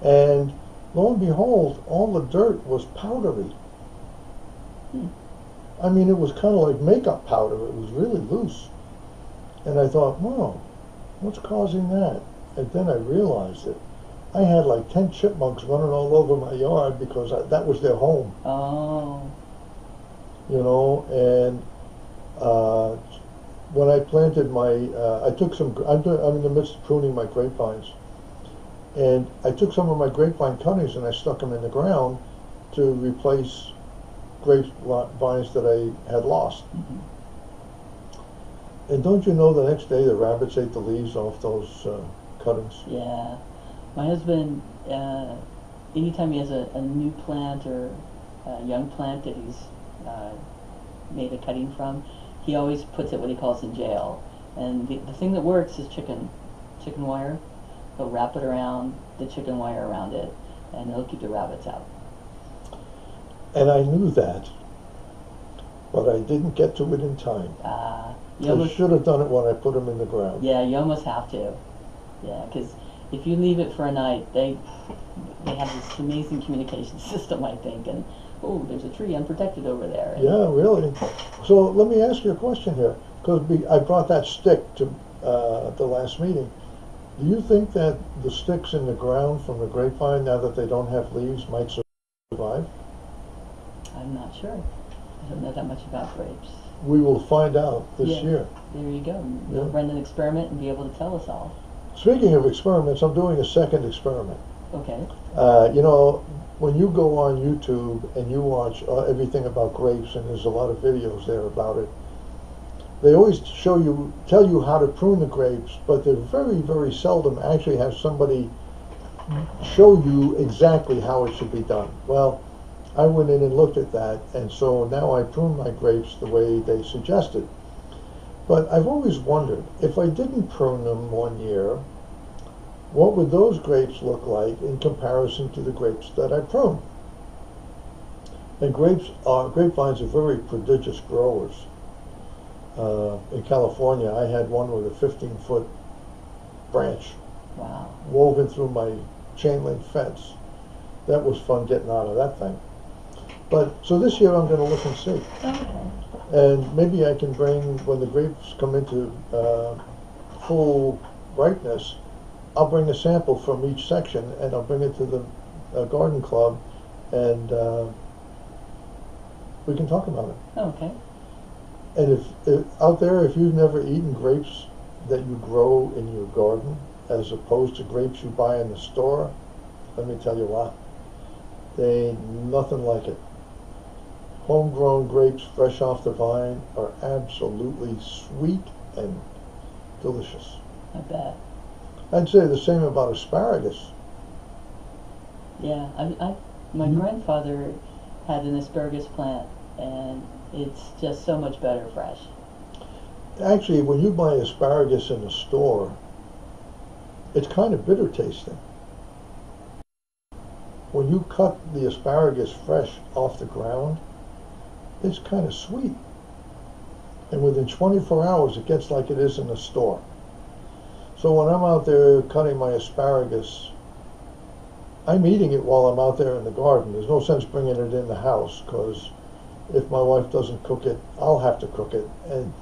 and lo and behold, all the dirt was powdery. I mean, it was kind of like makeup powder. It was really loose. And I thought, wow, what's causing that? And then I realized it. I had like 10 chipmunks running all over my yard because that was their home. Oh. You know, and when I planted my, I'm in the midst of pruning my grapevines. And I took some of my grapevine cuttings and I stuck them in the ground to replace grapevines that I had lost. Mm-hmm. And don't you know the next day the rabbits ate the leaves off those cuttings? Yeah. My husband, anytime he has a new plant or a young plant that he's made a cutting from, he always puts it what he calls in jail. And the thing that works is chicken wire. He'll wrap it around the chicken wire around it, and it'll keep the rabbits out. And I knew that, but I didn't get to it in time. I should have done it when I put them in the ground. Yeah, you almost have to. Yeah, because if you leave it for a night, they have this amazing communication system, I think, and oh, there's a tree unprotected over there. Yeah, really. So let me ask you a question here, because I brought that stick to the last meeting. Do you think that the sticks in the ground from the grapevine, now that they don't have leaves, might survive? I'm not sure. I don't know that much about grapes. We will find out this year. There you go. You'll run an experiment and be able to tell us all. Speaking of experiments, I'm doing a second experiment. Okay. You know, when you go on YouTube and you watch everything about grapes, and there's a lot of videos there about it, they always tell you how to prune the grapes, but they very, very seldom actually have somebody show you exactly how it should be done. Well, I went in and looked at that, and so now I prune my grapes the way they suggested. But I've always wondered, if I didn't prune them one year, what would those grapes look like in comparison to the grapes that I pruned? And grapevines are very prodigious growers. In California, I had one with a 15-foot branch. Wow. Woven through my chain link fence. That was fun getting out of that thing. But so this year I'm going to look and see. Okay. And maybe I can bring, when the grapes come into full ripeness, I'll bring a sample from each section and I'll bring it to the garden club, and we can talk about it. Okay. And if out there, if you've never eaten grapes that you grow in your garden, as opposed to grapes you buy in the store, let me tell you what, they ain't nothing like it. Homegrown grapes, fresh off the vine, are absolutely sweet and delicious. I bet. I'd say the same about asparagus. Yeah, my grandfather had an asparagus plant, and it's just so much better fresh. Actually, when you buy asparagus in the store, it's kind of bitter tasting. When you cut the asparagus fresh off the ground, it's kind of sweet. And within 24 hours, it gets like it is in the store. So when I'm out there cutting my asparagus, I'm eating it while I'm out there in the garden. There's no sense bringing it in the house, because if my wife doesn't cook it, I'll have to cook it, and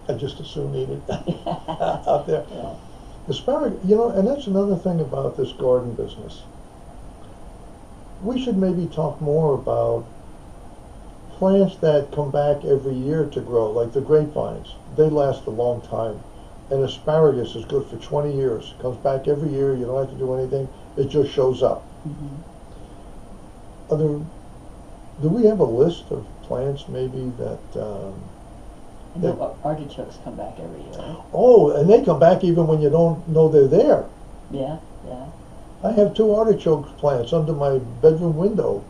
I just as soon eat it out there. Yeah. Asparagus, and that's another thing about this garden business. We should maybe talk more about plants that come back every year to grow, like the grapevines. They last a long time. And asparagus is good for 20 years. Comes back every year. You don't have to do anything. It just shows up. Mm-hmm. Do we have a list of plants maybe that... I know artichokes come back every year. Oh, and they come back even when you don't know they're there. Yeah, yeah. I have 2 artichoke plants under my bedroom window.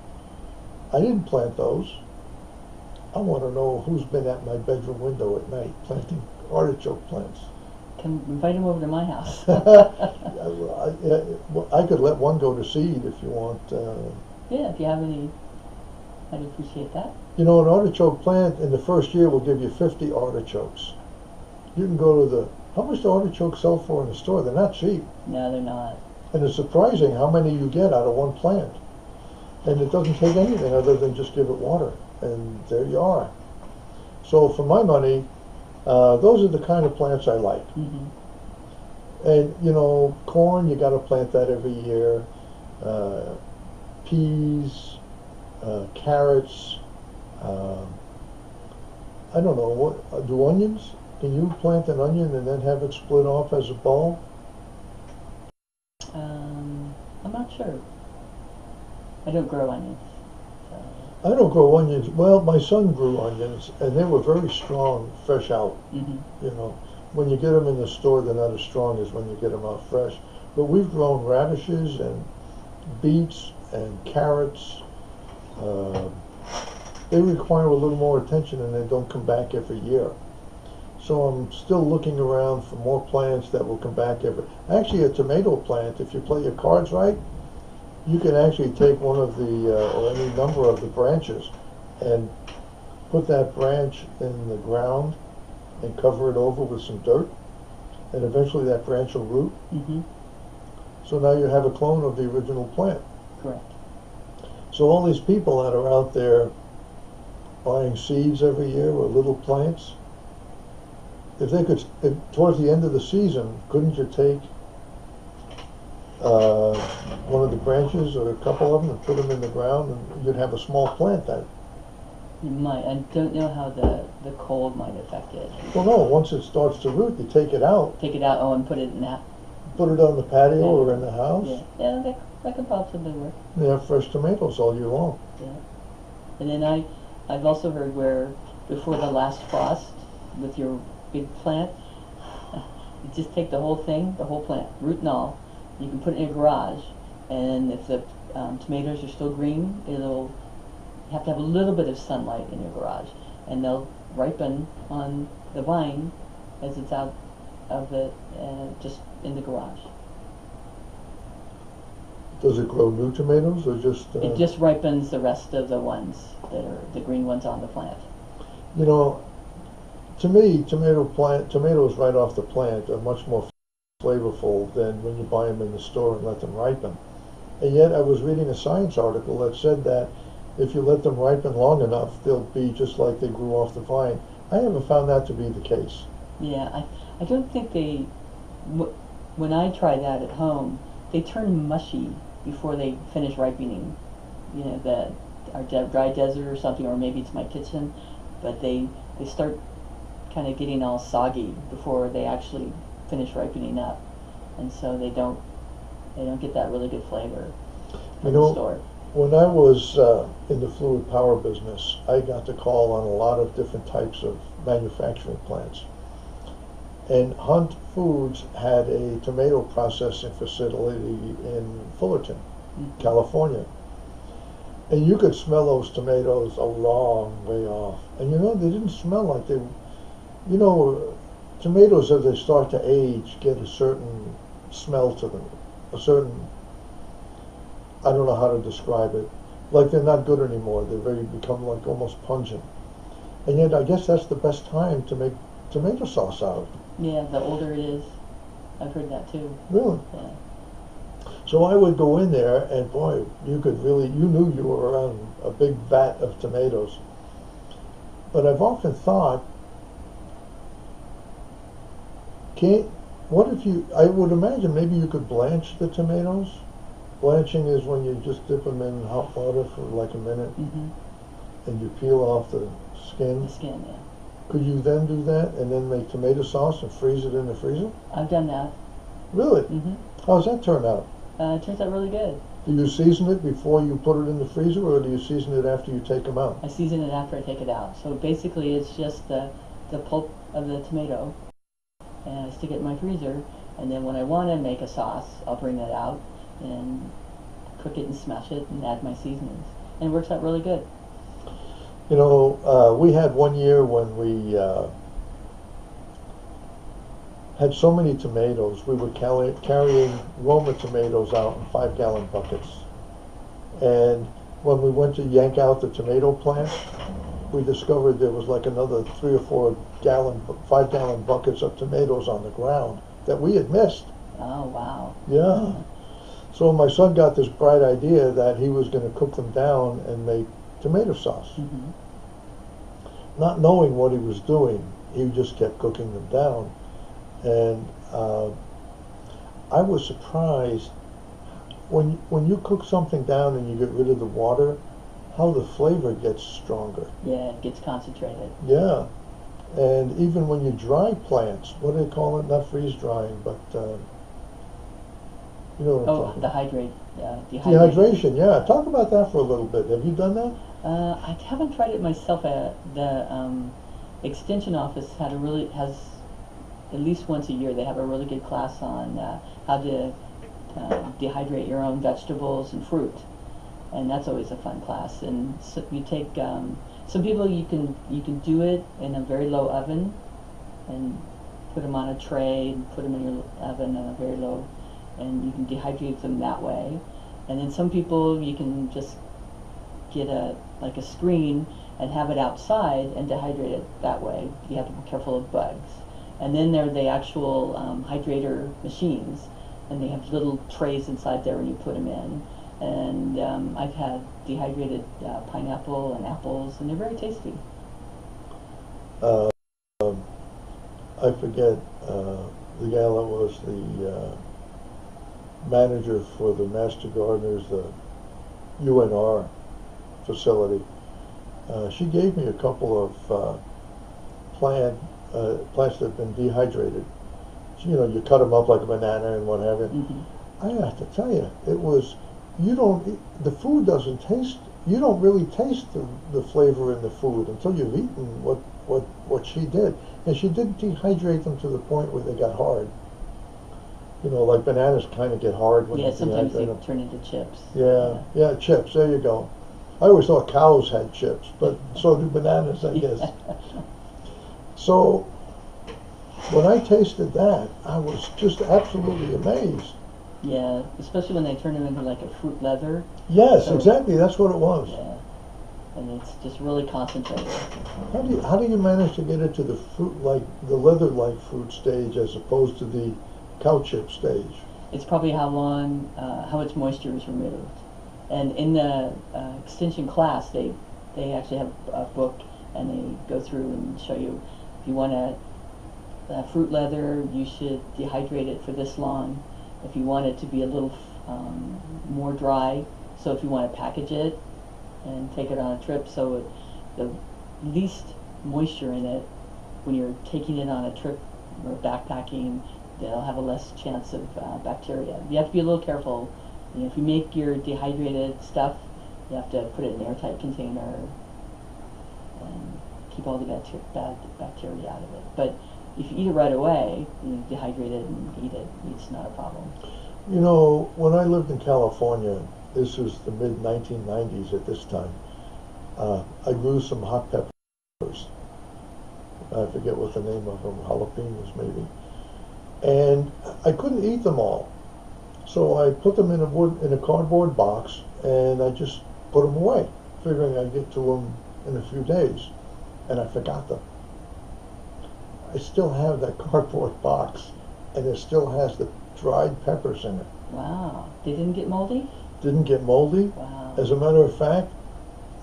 I didn't plant those. I want to know who's been at my bedroom window at night planting artichoke plants. Can invite them over to my house. I could let one go to seed if you want. Yeah, if you have any, I'd appreciate that. An artichoke plant in the first year will give you 50 artichokes. You can go to how much do artichokes sell for in the store? They're not cheap. No, they're not. And it's surprising how many you get out of one plant. And it doesn't take anything other than just give it water. And there you are. So for my money, those are the kind of plants I like. Mm-hmm. And, corn, you got to plant that every year. Peas, carrots. I don't know, do onions? Can you plant an onion and then have it split off as a bulb? I'm not sure. I don't grow onions. I don't grow onions. Well, my son grew onions, and they were very strong, fresh out. Mm-hmm. When you get them in the store, they're not as strong as when you get them out fresh. But we've grown radishes and beets and carrots. They require a little more attention, and they don't come back every year. So I'm still looking around for more plants that will come back every... Actually, a tomato plant, if you play your cards right, you can actually take one of the, or any number of the branches, and put that branch in the ground and cover it over with some dirt, and eventually that branch will root. Mm-hmm. So now you have a clone of the original plant. Correct. So all these people that are out there buying seeds every year or little plants, if they could, towards the end of the season, couldn't you take one of the branches or a couple of them and put them in the ground, and you'd have a small plant then? You might. I don't know how the cold might affect it. Well, no, once it starts to root, you take it out. Take it out, and put it in that. Put it on the patio or in the house. Yeah, that could possibly work. You have fresh tomatoes all year long. Yeah. And then I've also heard where before the last frost with your big plant, you just take the whole thing, the whole plant, root and all. You can put it in your garage, and if the tomatoes are still green, you have to have a little bit of sunlight in your garage, and they'll ripen on the vine as it's out of it, just in the garage. Does it grow new tomatoes or just... It just ripens the rest of the ones that are the green ones on the plant. To me, tomatoes right off the plant are much more flavorful than when you buy them in the store and let them ripen. And yet I was reading a science article that said that if you let them ripen long enough, they'll be just like they grew off the vine. I haven't found that to be the case. Yeah, I don't think when I try that at home, they turn mushy before they finish ripening. Our dry desert or something, or maybe it's my kitchen, but they start kind of getting all soggy before they actually finish ripening up, and so they don't get that really good flavor from the store. When I was in the fluid power business, I got to call on a lot of different types of manufacturing plants. And Hunt Foods had a tomato processing facility in Fullerton, California. And you could smell those tomatoes a long way off. And they didn't smell like they... tomatoes as they start to age get a certain smell to them. A certain... I don't know how to describe it. Like they're not good anymore. They become like almost pungent. And yet I guess that's the best time to make tomato sauce out of. Yeah, the older it is. I've heard that too. Really? Yeah. So I would go in there, and boy, you knew you were around a big vat of tomatoes. But I've often thought, what if I would imagine maybe you could blanch the tomatoes. Blanching is when you just dip them in hot water for like a minute, and you peel off the skin. The skin, yeah. Could you then do that and then make tomato sauce and freeze it in the freezer? I've done that. Really? How's that turn out? It turns out really good. Do you season it before you put it in the freezer, or do you season it after you take them out? I season it after I take it out. So basically it's just the pulp of the tomato, and I stick it in my freezer, and then when I want to make a sauce, I'll bring that out and cook it and smash it and add my seasonings. And it works out really good. You know, we had one year when we had so many tomatoes, we were carrying Roma tomatoes out in 5-gallon buckets. And when we went to yank out the tomato plant, we discovered there was like another 3 or 4 5-gallon buckets of tomatoes on the ground that we had missed. Oh, wow. Yeah. So my son got this bright idea that he was going to cook them down and make tomato sauce. Not knowing what he was doing, he just kept cooking them down. And I was surprised when you cook something down and you get rid of the water, how the flavor gets stronger. Yeah, it gets concentrated. Yeah. And even when you dry plants, what do they call it? Not freeze drying, but you know what I'm talking about. Dehydration, yeah. Talk about that for a little bit. Have you done that? I haven't tried it myself. The extension office has at least once a year they have a really good class on how to dehydrate your own vegetables and fruit, and that's always a fun class. And so you take some people you can do it in a very low oven and put them on a tray and put them in your oven on a very low, and you can dehydrate them that way. And then some people you can just get a screen and have it outside and dehydrate it that way. You have to be careful of bugs. And then there are the actual hydrator machines, and they have little trays inside there when you put them in. And I've had dehydrated pineapple and apples, and they're very tasty. I forget the gal that was the manager for the Master Gardeners, the UNR facility. She gave me a couple of plants that have been dehydrated. You know, you cut them up like a banana and what have you. I have to tell you, the food doesn't taste, you don't really taste the flavor in the food until you've eaten what she did. And she didn't dehydrate them to the point where they got hard. You know, like bananas kind of get hard when you dehydrate them. Sometimes they turn into chips. Yeah, chips, there you go. I always thought cows had chips, but so do bananas, I guess. So when I tasted that, I was just absolutely amazed. Yeah, especially when they turn them into like a fruit leather. Yes, exactly. That's what it was. Yeah, and it's just really concentrated. How do you manage to get it to the fruit the leather-like fruit stage as opposed to the cow chip stage? It's probably how much moisture is removed. And in the extension class, they actually have a book, and they go through and show you if you want a fruit leather, you should dehydrate it for this long. If you want it to be a little more dry, so if you want to package it and take it on a trip, so the least moisture in it, when you're taking it on a trip or backpacking, they'll have a less chance of bacteria. You have to be a little careful. You know, if you make your dehydrated stuff, you have to put it in an airtight container and keep all the bad bacteria out of it. But if you eat it right away, you dehydrate it and eat it, it's not a problem. You know, when I lived in California, this was the mid-1990s at this time, I grew some hot peppers. I forget what the name of them, jalapenos maybe. And I couldn't eat them all. So I put them in a cardboard box, and I just put them away, figuring I'd get to them in a few days. And I forgot them. I still have that cardboard box and it still has the dried peppers in it. Wow. They didn't get moldy? Didn't get moldy. Wow. As a matter of fact,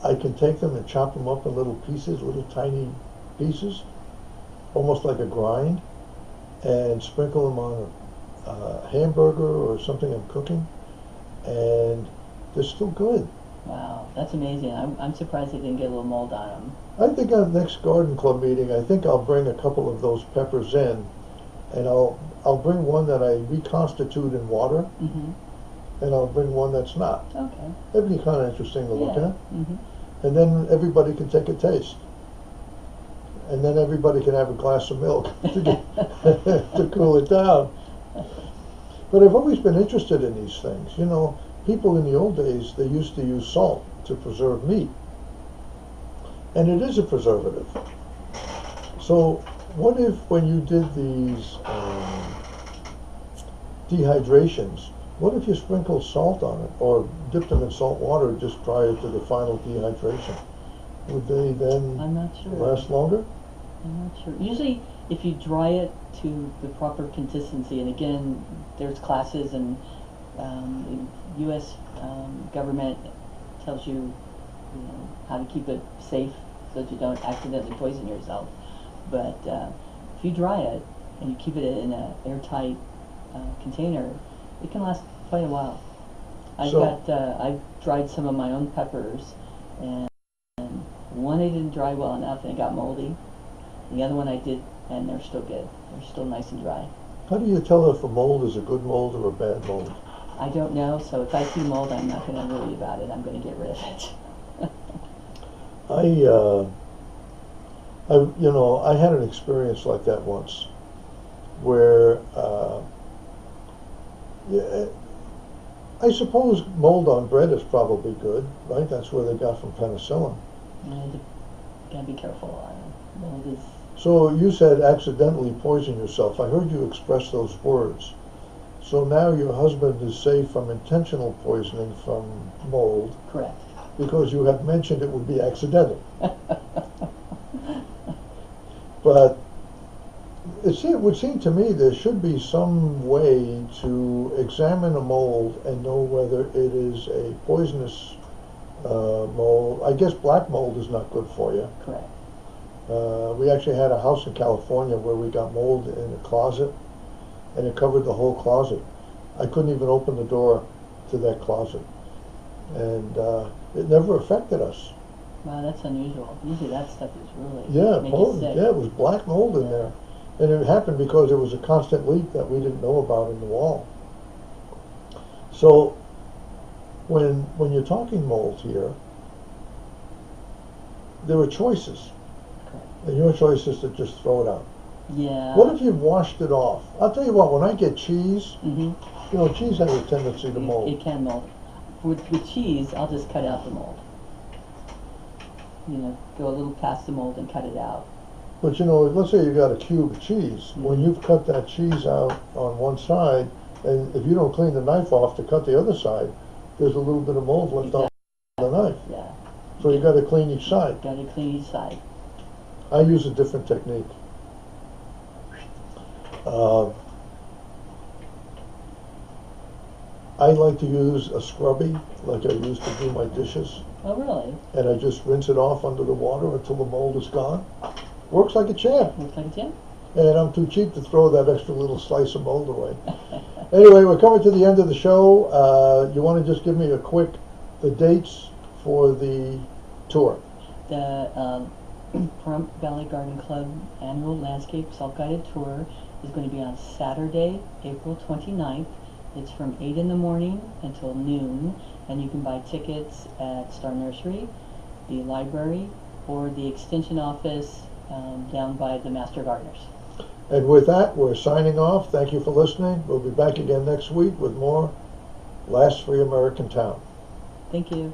I can take them and chop them up in little pieces, little tiny pieces, almost like a grind, and sprinkle them on a hamburger or something I'm cooking, and they're still good. Wow, that's amazing. I'm surprised they didn't get a little mold on them. I think on the next garden club meeting, I think I'll bring a couple of those peppers in, and I'll bring one that I reconstitute in water, Mm-hmm. and I'll bring one that's not. Okay. That'd be kind of interesting to look Yeah. at. Mm-hmm. And then everybody can take a taste. And then everybody can have a glass of milk to, to cool it down. But I've always been interested in these things. You know, people in the old days, they used to use salt to preserve meat. And it is a preservative. So what if when you did these dehydrations, what if you sprinkled salt on it or dipped them in salt water just prior to the final dehydration? Would they then I'm not sure. last longer? I'm not sure. Usually, if you dry it to the proper consistency, and again, there's classes, and the U.S. Government tells you, how to keep it safe so that you don't accidentally poison yourself. But if you dry it and you keep it in an airtight container, it can last quite a while. I've dried some of my own peppers, and one I didn't dry well enough and it got moldy. The other one I did, and they're still good. They're still nice and dry. How do you tell if a mold is a good mold or a bad mold? I don't know, so if I see mold, I'm not going to worry about it. I'm going to get rid of it. I had an experience like that once, where I suppose mold on bread is probably good, right? That's where they got from penicillin. And you got to be careful. Mold is. So you said accidentally poison yourself. I heard you express those words. So now your husband is safe from intentional poisoning from mold. Correct. Because you have mentioned it would be accidental. But it would seem to me there should be some way to examine a mold and know whether it is a poisonous mold. I guess black mold is not good for you. Correct. We actually had a house in California where we got mold in a closet, and it covered the whole closet. I couldn't even open the door to that closet, and it never affected us. Wow, that's unusual. Usually that stuff is really make mold, you sick. yeah, it was black mold in there, and it happened because there was a constant leak that we didn't know about in the wall. So when you're talking mold here, there are choices. And your choice is to just throw it out. Yeah. What if you've washed it off? I'll tell you what, when I get cheese, Mm-hmm. Cheese has a tendency to mold. It can mold. With cheese, I'll just cut out the mold. Go a little past the mold and cut it out. But let's say you got a cube of cheese. When you've cut that cheese out on one side, and if you don't clean the knife off to cut the other side, there's a little bit of mold left on the knife. Yeah. So you got to clean each side. Got to clean each side. I use a different technique. I like to use a scrubby, like I used to do my dishes, Oh, really? and I just rinse it off under the water until the mold is gone. Works like a champ. Looks like a gem. And I'm too cheap to throw that extra little slice of mold away. Anyway, we're coming to the end of the show. You want to just give me the dates for the tour? The Pahrump Valley Garden Club annual landscape self-guided tour is going to be on Saturday, April 29th. It's from 8 in the morning until noon, and you can buy tickets at Star Nursery, the library, or the extension office down by the Master Gardeners. And with that, we're signing off. Thank you for listening. We'll be back again next week with more Last Free American Town. Thank you.